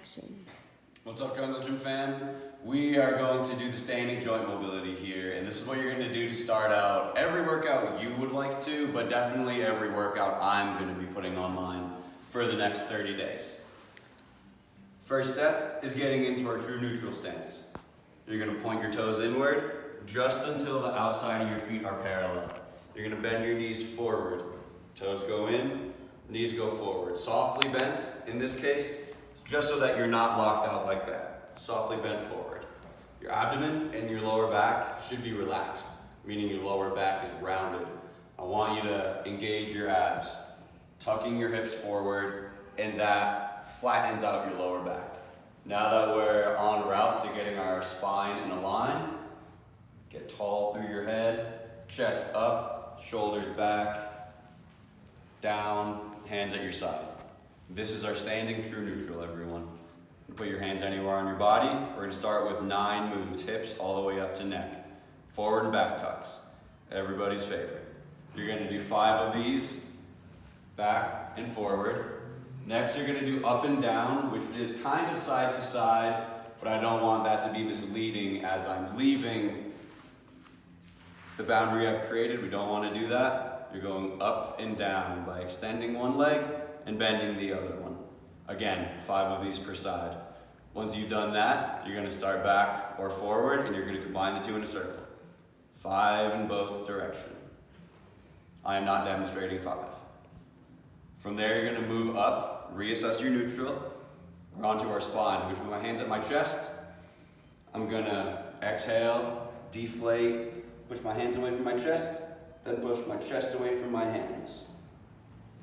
action. What's up, Jungle Gym fam? We are going to do the standing joint mobility here, and this is what you're going to do to start out every workout you would like to, but definitely every workout I'm going to be putting on mine for the next 30 days. First step is getting into our true neutral stance. You're going to point your toes inward just until the outside of your feet are parallel. You're going to bend your knees forward. Toes go in, knees go forward. Softly bent in this case, just so that you're not locked out like that. Softly bent forward. Your abdomen and your lower back should be relaxed, meaning your lower back is rounded. I want you to engage your abs, tucking your hips forward, and that flattens out your lower back. Now that we're en route to getting our spine in a line, get tall through your head, chest up, shoulders back, down, hands at your side. This is our standing true neutral, everyone. Put your hands anywhere on your body. We're going to start with 9 moves, hips all the way up to neck. Forward and back tucks, everybody's favorite. You're going to do 5 of these, back and forward. Next, you're going to do up and down, which is kind of side to side, but I don't want that to be misleading as I'm leaving the boundary I've created. We don't want to do that. You're going up and down by extending one leg and bending the other one. Again, 5 of these per side. Once you've done that, you're going to start back or forward, and you're going to combine the 2 in a circle. 5 in both directions. I am not demonstrating 5. From there, you're going to move up, reassess your neutral. We're onto our spine. I'm going to put my hands at my chest. I'm going to exhale, deflate, push my hands away from my chest, then push my chest away from my hands.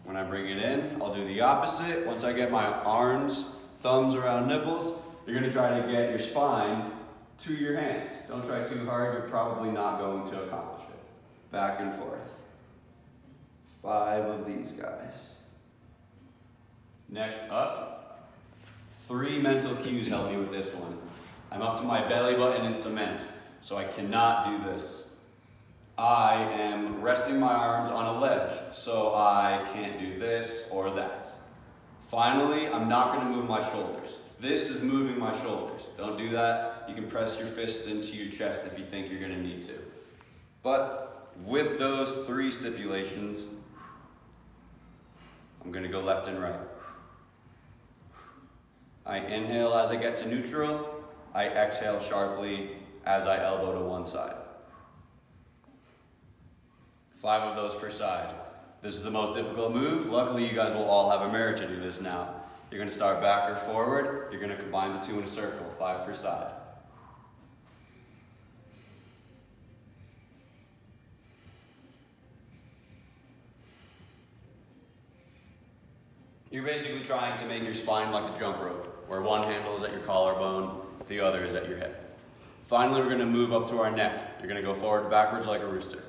When I bring it in, I'll do the opposite. Once I get my arms, thumbs around nipples, you're going to try to get your spine to your hands. Don't try too hard, you're probably not going to accomplish it. Back and forth. 5 of these guys. Next up, 3 mental cues help me with this one. I'm up to my belly button in cement, so I cannot do this. I am resting my arms on a ledge, so I can't do this or that. Finally, I'm not going to move my shoulders. This is moving my shoulders. Don't do that. You can press your fists into your chest if you think you're going to need to. But with those 3 stipulations, I'm going to go left and right. I inhale as I get to neutral. I exhale sharply as I elbow to one side. 5 of those per side. This is the most difficult move. Luckily, you guys will all have a mirror to do this now. You're going to start back or forward. You're going to combine the 2 in a circle, 5 per side. You're basically trying to make your spine like a jump rope, where one handle is at your collarbone, the other is at your hip. Finally, we're going to move up to our neck. You're going to go forward and backwards like a rooster.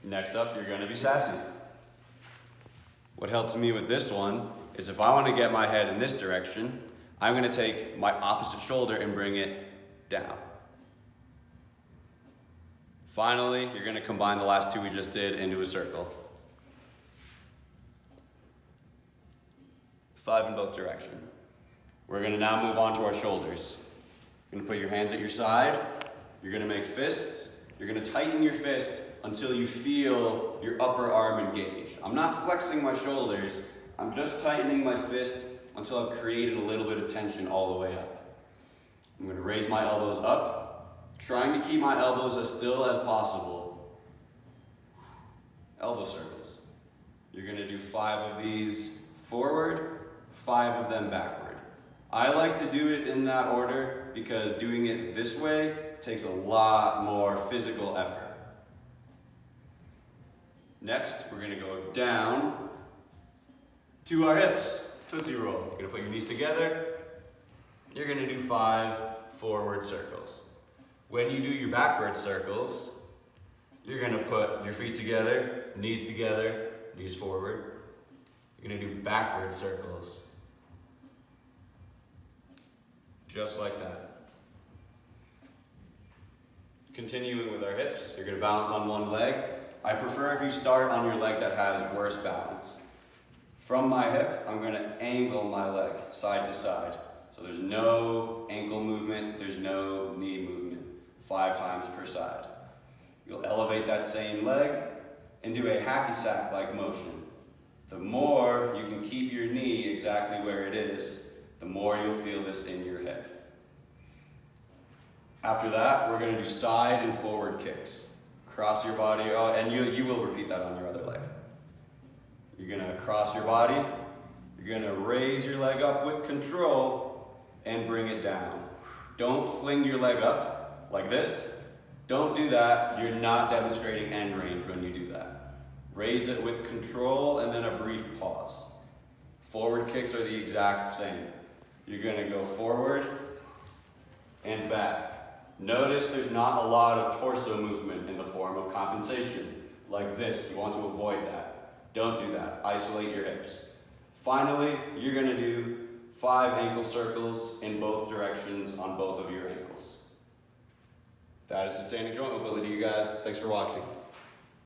Next up, you're going to be sassy. What helps me with this one is if I want to get my head in this direction, I'm going to take my opposite shoulder and bring it down. Finally, you're going to combine the last 2 we just did into a circle. 5 in both directions. We're going to now move on to our shoulders. You're going to put your hands at your side. You're going to make fists. You're going to tighten your fist until you feel your upper arm engage. I'm not flexing my shoulders. I'm just tightening my fist until I've created a little bit of tension all the way up. I'm going to raise my elbows up, trying to keep my elbows as still as possible. Elbow circles. You're going to do 5 of these forward, 5 of them backward. I like to do it in that order because doing it this way takes a lot more physical effort. Next, we're going to go down to our hips. Tootsie roll. You're going to put your knees together. You're going to do 5 forward circles. When you do your backward circles, you're going to put your feet together, knees forward. You're going to do backward circles. Just like that. Continuing with our hips, you're going to balance on one leg. I prefer if you start on your leg that has worse balance. From my hip, I'm gonna angle my leg side to side. So there's no ankle movement, there's no knee movement. 5 times per side. You'll elevate that same leg and do a hacky sack-like motion. The more you can keep your knee exactly where it is, the more you'll feel this in your hip. After that, we're gonna do side and forward kicks. Cross your body, and you will repeat that on your other leg. You're gonna cross your body, you're gonna raise your leg up with control and bring it down. Don't fling your leg up like this. Don't do that. You're not demonstrating end range when you do that. Raise it with control and then a brief pause. Forward kicks are the exact same. You're gonna go forward and back. Notice there's not a lot of torso movement in the form of compensation. Like this, you want to avoid that. Don't do that. Isolate your hips. Finally, you're gonna do 5 ankle circles in both directions on both of your ankles. That is the standing joint mobility, you guys. Thanks for watching.